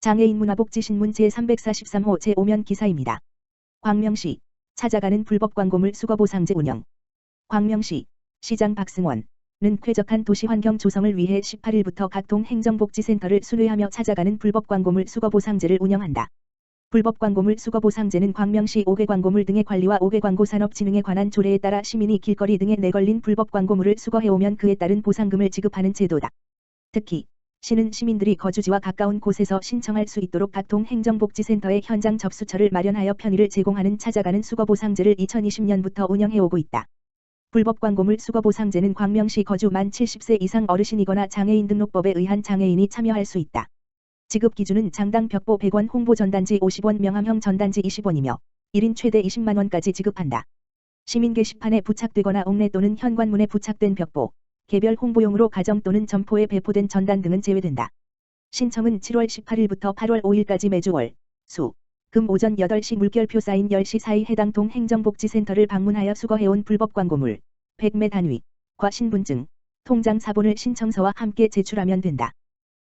장애인 문화복지신문 제343호 제5면 기사입니다. 광명시 찾아가는 불법 광고물 수거보상제 운영. 광명시 시장 박승원은 쾌적한 도시 환경 조성을 위해 18일부터 각 동 행정복지센터를 순회하며 찾아가는 불법 광고물 수거보상제를 운영한다. 불법 광고물 수거보상제는 광명시 5개 광고물 등의 관리와 5개 광고산업진흥에 관한 조례에 따라 시민이 길거리 등에 내걸린 불법 광고물을 수거해오면 그에 따른 보상금을 지급하는 제도다. 특히 시는 시민들이 거주지와 가까운 곳에서 신청할 수 있도록 각 동 행정복지센터에 현장 접수처를 마련하여 편의를 제공하는 찾아가는 수거보상제를 2020년부터 운영해오고 있다. 불법 광고물 수거보상제는 광명시 거주 만 70세 이상 어르신이거나 장애인 등록법에 의한 장애인이 참여할 수 있다. 지급 기준은 장당 벽보 100원, 홍보 전단지 50원, 명함형 전단지 20원이며 1인 최대 20만 원까지 지급한다. 시민 게시판에 부착되거나 옥내 또는 현관문에 부착된 벽보, 개별 홍보용으로 가정 또는 점포에 배포된 전단 등은 제외된다. 신청은 7월 18일부터 8월 5일까지 매주 월, 수, 금 오전 8시 물결표 사인 10시 사이 해당 동 행정복지센터를 방문하여 수거해온 불법 광고물, 100매 단위과 신분증, 통장 사본을 신청서와 함께 제출하면 된다.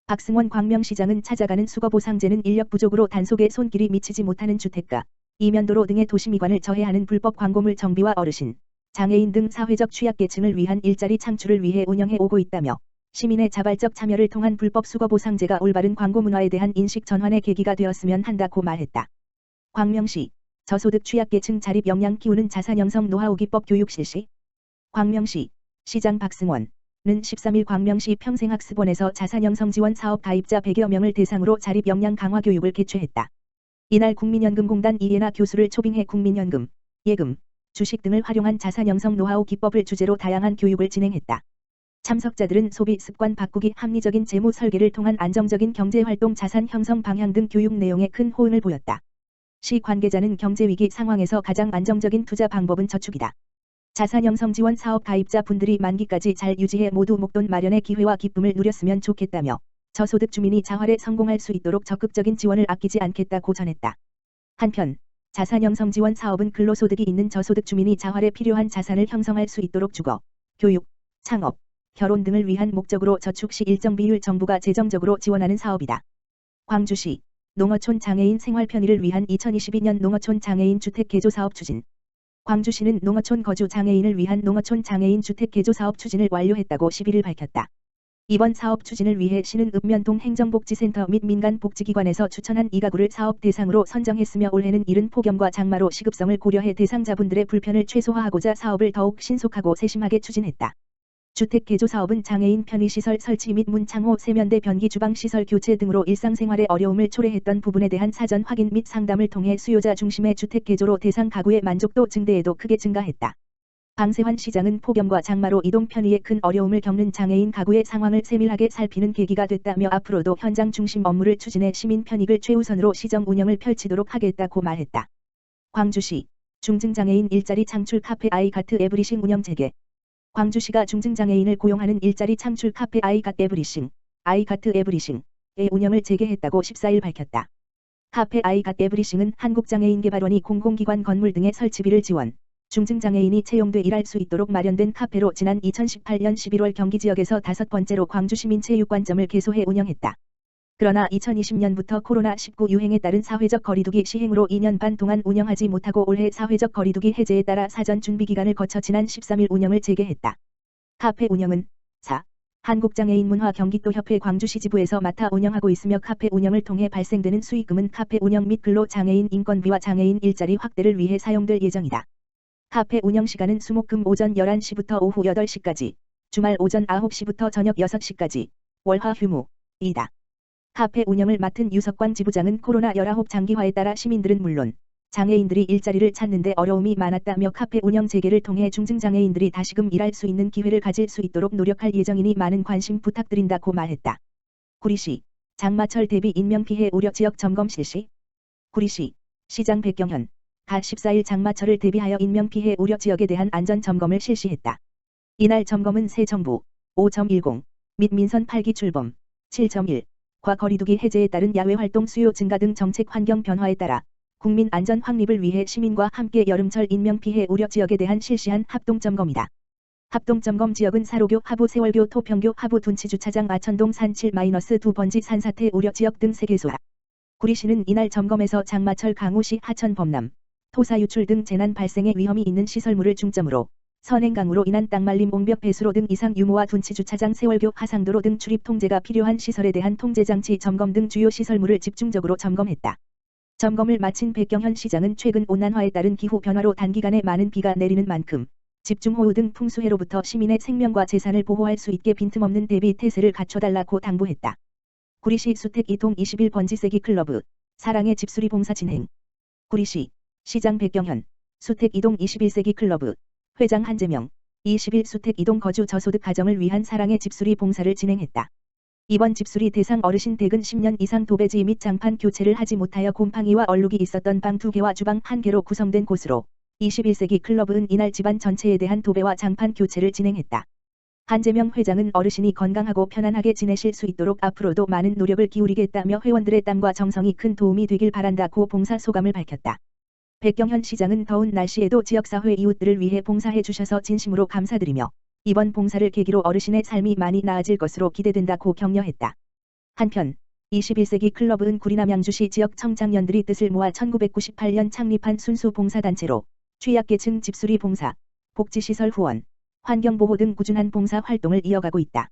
박승원 광명시장은 찾아가는 수거보상제는 인력 부족으로 단속에 손길이 미치지 못하는 주택가, 이면도로 등의 도시미관을 저해하는 불법 광고물 정비와 어르신, 장애인 등 사회적 취약계층을 위한 일자리 창출을 위해 운영해 오고 있다며 시민의 자발적 참여를 통한 불법 수거보상제가 올바른 광고 문화에 대한 인식 전환의 계기가 되었으면 한다고 말했다. 광명시 저소득 취약계층 자립 역량 키우는 자산형성 노하우 기법 교육 실시. 광명시 시장 박승원은 13일 광명시 평생학습원에서 자산형성 지원 사업 가입자 100여 명을 대상으로 자립 역량 강화 교육을 개최했다. 이날 국민연금공단 이예나 교수를 초빙해 국민연금, 예금, 주식 등을 활용한 자산형성 노하우 기법을 주제로 다양한 교육을 진행했다. 참석자들은 소비 습관 바꾸기, 합리적인 재무 설계를 통한 안정적인 경제활동 자산 형성 방향 등 교육 내용에 큰 호응을 보였다. 시 관계자는 경제위기 상황에서 가장 안정적인 투자 방법은 저축이다. 자산형성 지원 사업 가입자 분들이 만기까지 잘 유지해 모두 목돈 마련의 기회와 기쁨을 누렸으면 좋겠다며 저소득 주민이 자활에 성공할 수 있도록 적극적인 지원을 아끼지 않겠다고 전했다. 한편 자산형성 지원 사업은 근로소득이 있는 저소득 주민이 자활에 필요한 자산을 형성할 수 있도록 주거, 교육, 창업, 결혼 등을 위한 목적으로 저축 시 일정 비율 정부가 재정적으로 지원하는 사업이다. 광주시 농어촌 장애인 생활 편의를 위한 2022년 농어촌 장애인 주택 개조 사업 추진. 광주시는 농어촌 거주 장애인을 위한 농어촌 장애인 주택 개조 사업 추진을 완료했다고 11일 밝혔다. 이번 사업 추진을 위해 시는 읍면동 행정복지센터 및 민간복지기관에서 추천한 2가구를 사업 대상으로 선정했으며 올해는 이른 폭염과 장마로 시급성을 고려해 대상자분들의 불편을 최소화하고자 사업을 더욱 신속하고 세심하게 추진했다. 주택 개조 사업은 장애인 편의시설 설치 및 문창호 세면대 변기 주방시설 교체 등으로 일상생활에 어려움을 초래했던 부분에 대한 사전 확인 및 상담을 통해 수요자 중심의 주택 개조로 대상 가구의 만족도 증대에도 크게 증가했다. 방세환 시장은 폭염과 장마로 이동 편의에 큰 어려움을 겪는 장애인 가구의 상황을 세밀하게 살피는 계기가 됐다며 앞으로도 현장 중심 업무를 추진해 시민 편익을 최우선으로 시정 운영을 펼치도록 하겠다고 말했다. 광주시 중증장애인 일자리 창출 카페 아이가트 에브리싱 운영 재개. 광주시가 중증장애인을 고용하는 일자리 창출 카페 아이가트 에브리싱의 운영을 재개했다고 14일 밝혔다. 카페 아이가트 에브리싱은 한국장애인개발원이 공공기관 건물 등의 설치비를 지원, 중증장애인이 채용돼 일할 수 있도록 마련된 카페로 지난 2018년 11월 경기지역에서 5번째로 광주시민체육관점을 개소해 운영했다. 그러나 2020년부터 코로나19 유행에 따른 사회적 거리두기 시행으로 2년 반 동안 운영하지 못하고 올해 사회적 거리두기 해제에 따라 사전 준비 기간을 거쳐 지난 13일 운영을 재개했다. 카페 운영은 한국장애인문화 경기도협회 광주시 지부에서 맡아 운영하고 있으며 카페 운영을 통해 발생되는 수익금은 카페 운영 및 근로장애인 인건비와 장애인 일자리 확대를 위해 사용될 예정이다. 카페 운영 시간은 수목금 오전 11시부터 오후 8시까지, 주말 오전 9시부터 저녁 6시까지, 월화 휴무이다. 카페 운영을 맡은 유석광 지부장은 코로나19 장기화에 따라 시민들은 물론 장애인들이 일자리를 찾는 데 어려움이 많았다며 카페 운영 재개를 통해 중증장애인들이 다시금 일할 수 있는 기회를 가질 수 있도록 노력할 예정이니 많은 관심 부탁드린다고 말했다. 구리시 장마철 대비 인명피해 우려 지역 점검 실시. 구리시 시장 백경현 가 14일 장마철을 대비하여 인명피해 우려 지역에 대한 안전점검을 실시했다. 이날 점검은 새 정부 5.10 및 민선 8기 출범 7.1과 거리두기 해제에 따른 야외활동 수요 증가 등 정책 환경 변화에 따라 국민 안전 확립을 위해 시민과 함께 여름철 인명피해 우려 지역에 대한 실시한 합동점검이다. 합동점검 지역은 사로교, 하부 세월교, 토평교, 하부 둔치주차장, 아천동 산 7-2번지 산사태 우려 지역 등 3개소다. 구리시는 이날 점검에서 장마철 강우시 하천 범람, 토사 유출 등 재난 발생의 위험이 있는 시설물을 중점으로 선행강으로 인한 땅말림 옹벽 배수로 등 이상 유무와 둔치주차장 세월교 하상도로 등 출입 통제가 필요한 시설에 대한 통제장치 점검 등 주요 시설물을 집중적으로 점검했다. 점검을 마친 백경현 시장은 최근 온난화에 따른 기후 변화로 단기간에 많은 비가 내리는 만큼 집중호우 등 풍수해로부터 시민의 생명과 재산을 보호할 수 있게 빈틈없는 대비 태세를 갖춰달라고 당부했다. 구리시 수택 이동 21번지 세기 클러브 사랑의 집수리 봉사 진행. 구리시 시장 백경현 수택 이동 21세기 클러브 회장 한재명 20일 수택 이동 거주 저소득 가정을 위한 사랑의 집수리 봉사를 진행했다. 이번 집수리 대상 어르신 댁은 10년 이상 도배지 및 장판 교체를 하지 못하여 곰팡이와 얼룩이 있었던 방 2개와 주방 1개로 구성된 곳으로 21세기 클러브는 이날 집안 전체에 대한 도배와 장판 교체를 진행했다. 한재명 회장은 어르신이 건강하고 편안하게 지내실 수 있도록 앞으로도 많은 노력을 기울이겠다며 회원들의 땀과 정성이 큰 도움이 되길 바란다고 봉사 소감을 밝혔다. 백경현 시장은 더운 날씨에도 지역사회 이웃들을 위해 봉사해 주셔서 진심으로 감사드리며 이번 봉사를 계기로 어르신의 삶이 많이 나아질 것으로 기대된다고 격려했다. 한편 21세기 클러브는 구리남 양주시 지역 청장년들이 뜻을 모아 1998년 창립한 순수 봉사단체로 취약계층 집수리 봉사, 복지시설 후원, 환경보호 등 꾸준한 봉사 활동을 이어가고 있다.